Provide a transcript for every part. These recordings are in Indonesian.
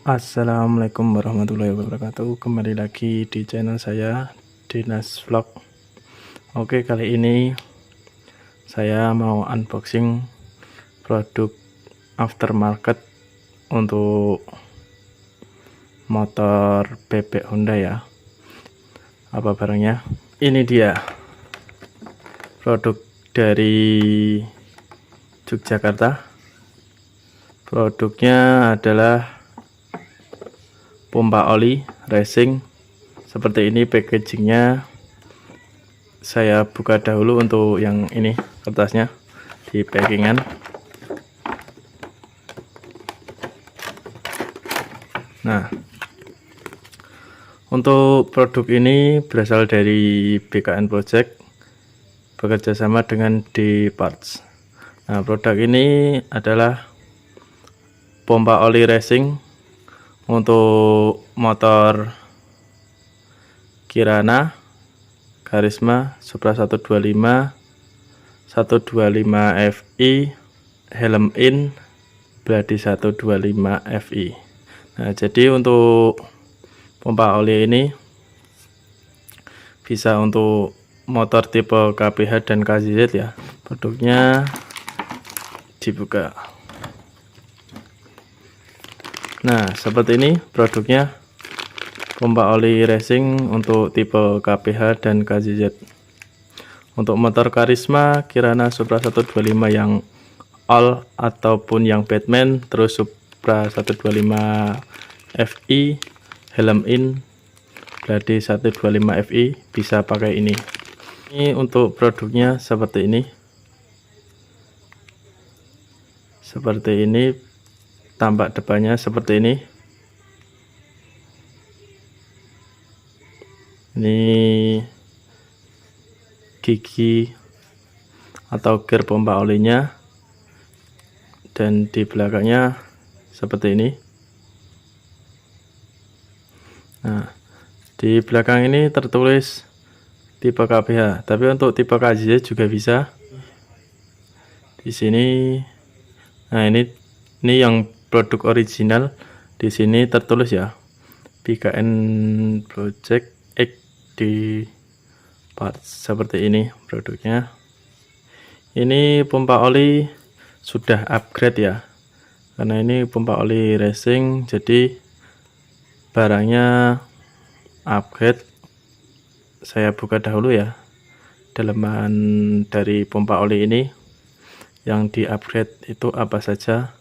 Assalamualaikum warahmatullahi wabarakatuh. Kembali lagi di channel saya, Dinas Vlog. Oke, kali ini saya mau unboxing produk aftermarket untuk motor bebek Honda ya. Apa barangnya? Ini dia produk dari Yogyakarta. Produknya adalah pompa oli racing. Seperti ini packagingnya. Saya buka dahulu untuk yang ini, kertasnya di packingan. Nah, untuk produk ini berasal dari BKN Project, bekerja sama dengan D Parts. Nah, produk ini adalah pompa oli racing untuk motor Kirana, Karisma, Supra 125, 125 Fi, Helm In, Bladi 125 Fi. Nah, jadi untuk pompa oli ini bisa untuk motor tipe KPH dan KZZ ya. Produknya dibuka. Nah, seperti ini produknya, pompa oli racing untuk tipe KPH dan KZZ. Untuk motor Karisma, Kirana, Supra 125 yang all ataupun yang Batman, terus Supra 125 Fi, Helm In, Bladi 125 Fi bisa pakai ini. Ini untuk produknya seperti ini. Seperti ini. Tampak depannya seperti ini. Ini gigi atau gear pompa olinya, dan di belakangnya seperti ini. Nah, di belakang ini tertulis tipe KPH, tapi untuk tipe KZZ juga bisa. Di sini, nah ini yang produk original. Di sini tertulis ya, BKN Project X di parts. Seperti ini produknya. Ini pompa oli sudah upgrade ya, karena ini pompa oli racing, jadi barangnya upgrade. Saya buka dahulu ya dalaman dari pompa oli ini. Yang di upgrade itu apa saja.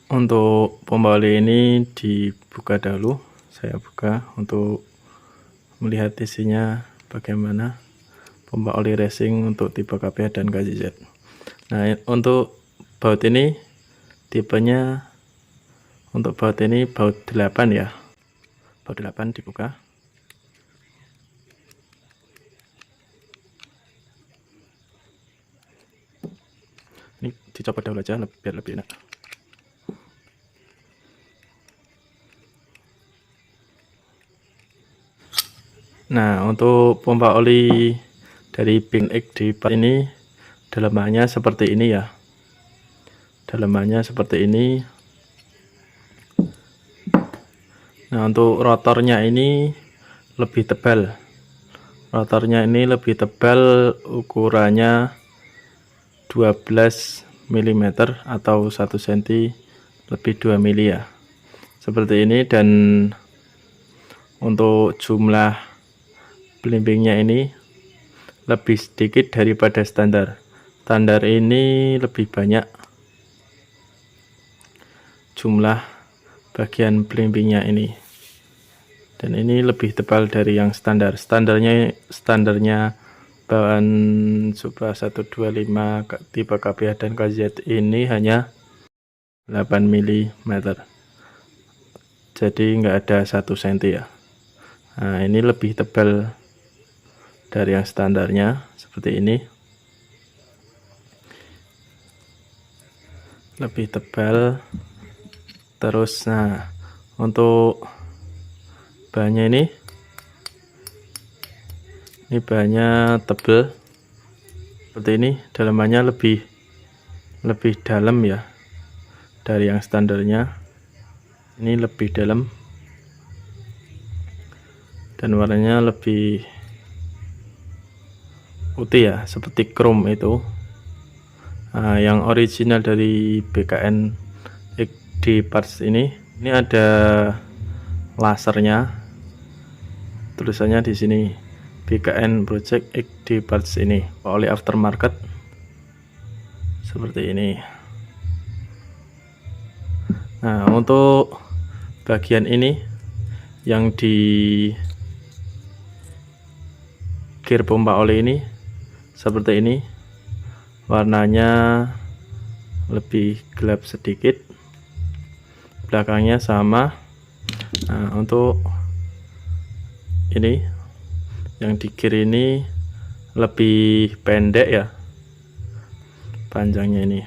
Untuk pompa oli ini dibuka dahulu. Saya buka untuk melihat isinya bagaimana pompa oli racing untuk tipe KPH dan KZZ. Nah, untuk baut ini tipenya, untuk baut ini baut 8 ya. Baut 8 dibuka. Ini dicopot dahulu aja biar lebih enak. Nah, untuk pompa oli dari Bin X di part ini dalamannya seperti ini ya. Dalamannya seperti ini. Nah, untuk rotornya ini lebih tebal. Rotornya ini lebih tebal, ukurannya 12 mm atau 1 cm lebih 2 mm ya. Seperti ini. Dan untuk jumlah belimbingnya ini lebih sedikit daripada standar. Standar ini lebih banyak jumlah bagian belimbingnya ini, dan ini lebih tebal dari yang standar. Standarnya bawaan Supra 125 tipe KPH dan KZ ini hanya 8 mm, jadi nggak ada 1 cm ya. Nah, ini lebih tebal dari yang standarnya seperti ini, lebih tebal. Terus, nah, untuk bahannya ini bahannya tebal seperti ini. Dalamannya lebih dalam ya dari yang standarnya. Ini lebih dalam dan warnanya lebih putih ya, seperti chrome itu. Nah, yang original dari BKN XD Parts ini ada lasernya, tulisannya di sini BKN Project XD Parts ini oleh aftermarket seperti ini. Nah, untuk bagian ini yang di gear pompa oli ini seperti ini, warnanya lebih gelap sedikit, belakangnya sama. Nah, untuk ini yang di gear ini lebih pendek ya panjangnya. Ini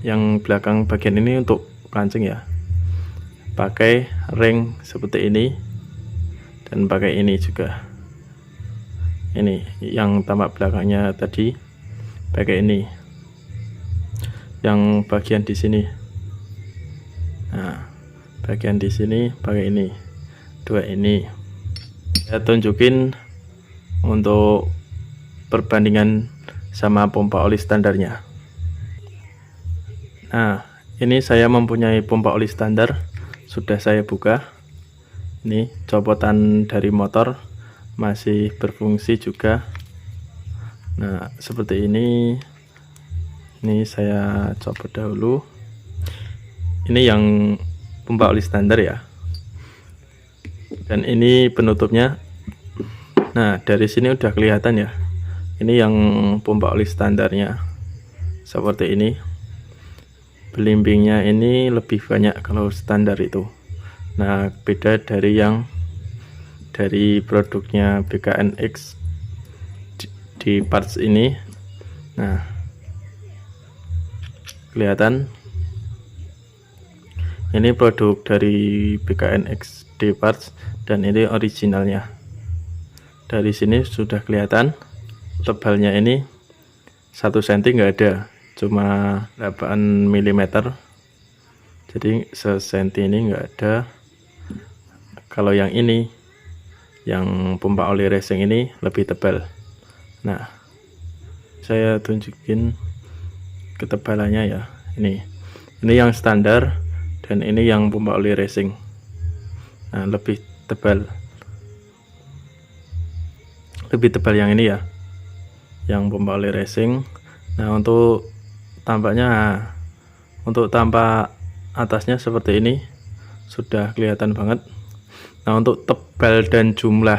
yang belakang bagian ini untuk kancing ya, pakai ring seperti ini dan pakai ini juga. Ini yang tampak belakangnya tadi pakai ini, yang bagian di sini. Nah, bagian di sini pakai ini, dua ini. Saya tunjukin untuk perbandingan sama pompa oli standarnya. Nah, ini saya mempunyai pompa oli standar, sudah saya buka. Ini copotan dari motor masih berfungsi juga. Nah, seperti ini. Ini saya copot dahulu. Ini yang pompa oli standar ya. Dan ini penutupnya. Nah, dari sini udah kelihatan ya. Ini yang pompa oli standarnya. Seperti ini. Belimbingnya ini lebih banyak kalau standar itu. Nah, beda dari yang dari produknya BKN XD Parts ini. Nah, kelihatan ini produk dari BKN XD Parts dan ini originalnya. Dari sini sudah kelihatan tebalnya ini 1 cm nggak ada, cuma 8 mm, jadi se-senti ini nggak ada. Kalau yang ini, yang pompa oli racing ini lebih tebal. Nah, saya tunjukin ketebalannya ya. Ini yang standar dan ini yang pompa oli racing. Nah, lebih tebal yang ini ya, yang pompa oli racing. Nah, untuk tampaknya, untuk tampak atasnya seperti ini sudah kelihatan banget. Nah, untuk tebal dan jumlah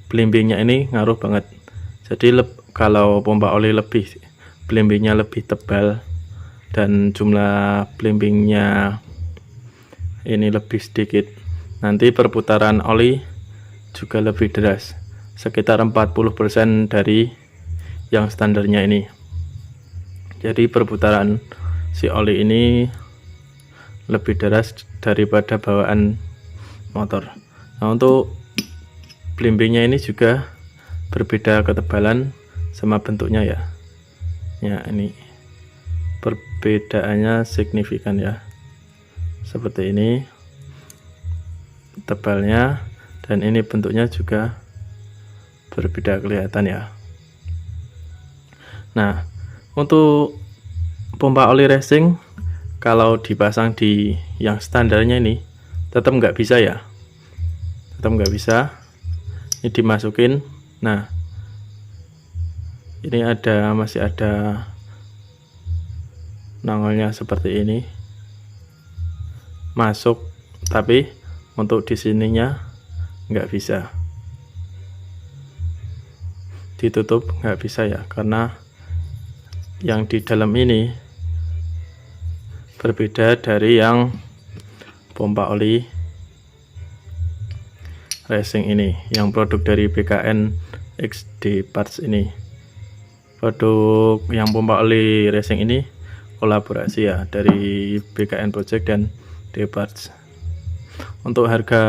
belimbingnya ini ngaruh banget. Jadi kalau pompa oli belimbingnya lebih tebal dan jumlah belimbingnya ini lebih sedikit, nanti perputaran oli juga lebih deras, sekitar 40% dari yang standarnya ini. Jadi perputaran si oli ini lebih deras daripada bawaan motor. Nah, untuk belimbingnya ini juga berbeda ketebalan sama bentuknya ya. Ya, ini perbedaannya signifikan ya. Seperti ini tebalnya, dan ini bentuknya juga berbeda kelihatan ya. Nah, untuk pompa oli racing kalau dipasang di yang standarnya ini tetap nggak bisa ya, tetap nggak bisa. Ini dimasukin. Nah, ini masih ada nongolnya seperti ini, masuk, tapi untuk di sininya nggak bisa, ditutup nggak bisa ya, karena yang di dalam ini berbeda dari yang pompa oli racing ini, yang produk dari BKN XD Parts ini. Produk yang pompa oli racing ini kolaborasi ya dari BKN Project dan D Parts. Untuk harga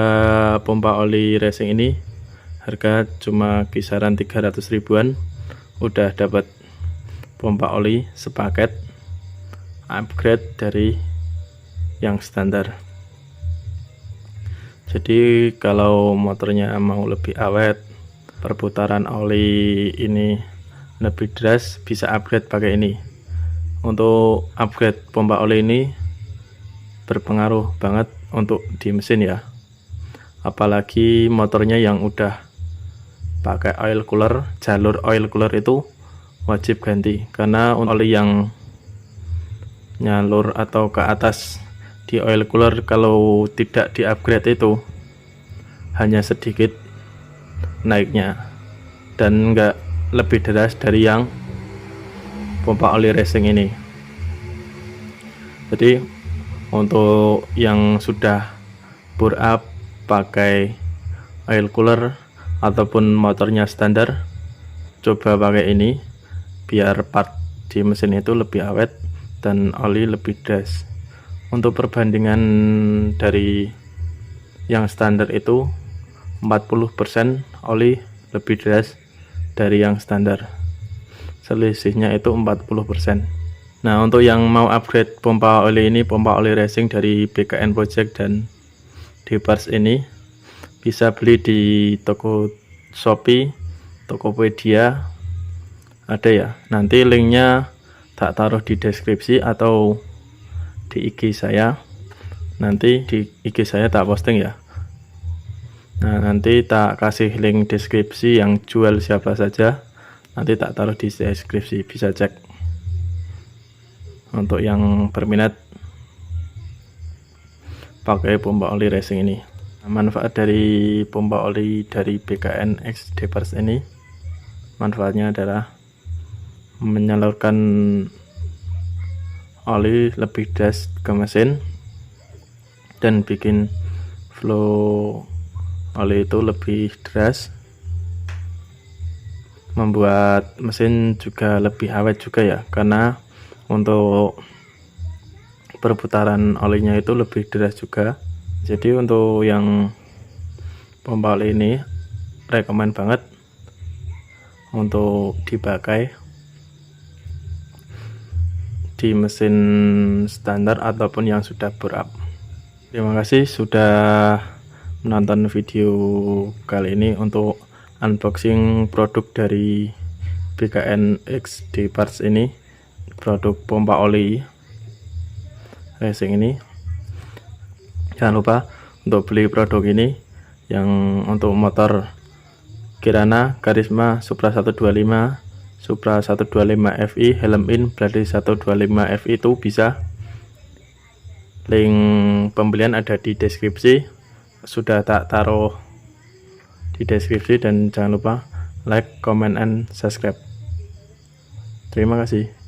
pompa oli racing ini, harga cuma kisaran 300 ribuan udah dapat pompa oli sepaket, upgrade dari yang standar. Jadi kalau motornya mau lebih awet, perputaran oli ini lebih deras, bisa upgrade pakai ini. Untuk upgrade pompa oli ini berpengaruh banget untuk di mesin ya, apalagi motornya yang udah pakai oil cooler, jalur oil cooler itu wajib ganti, karena oli yang nyalur atau ke atas di oil cooler kalau tidak di upgrade itu hanya sedikit naiknya dan enggak lebih deras dari yang pompa oli racing ini. Jadi untuk yang sudah bore up pakai oil cooler ataupun motornya standar, coba pakai ini biar part di mesin itu lebih awet dan oli lebih deras. Untuk perbandingan dari yang standar itu 40% oli lebih deras dari yang standar, selisihnya itu 40%. Nah, untuk yang mau upgrade pompa oli ini, pompa oli racing dari BKN Project dan Depars ini, bisa beli di toko Shopee, Tokopedia, ada ya. Nanti linknya tak taruh di deskripsi atau di IG saya. Nanti di IG saya tak posting ya. Nah, nanti tak kasih link deskripsi yang jual siapa saja. Nanti tak taruh di deskripsi, bisa cek. Untuk yang berminat pakai pompa oli racing ini. Manfaat dari pompa oli dari BKN X Depars ini, manfaatnya adalah menyalurkan oli lebih deras ke mesin dan bikin flow oli itu lebih deras, membuat mesin juga lebih awet juga ya, karena untuk perputaran olinya itu lebih deras juga. Jadi untuk yang pompa oli ini rekomen banget untuk dipakai di mesin standar ataupun yang sudah bore up. Terima kasih sudah menonton video kali ini untuk unboxing produk dari BKN X Depars ini, produk pompa oli racing ini. Jangan lupa untuk beli produk ini yang untuk motor Kirana, Karisma, Supra 125, Supra 125 FI, Helm In, Bradley 125 FI itu bisa. Link pembelian ada di deskripsi, sudah tak taruh di deskripsi, dan jangan lupa like, comment, and subscribe. Terima kasih.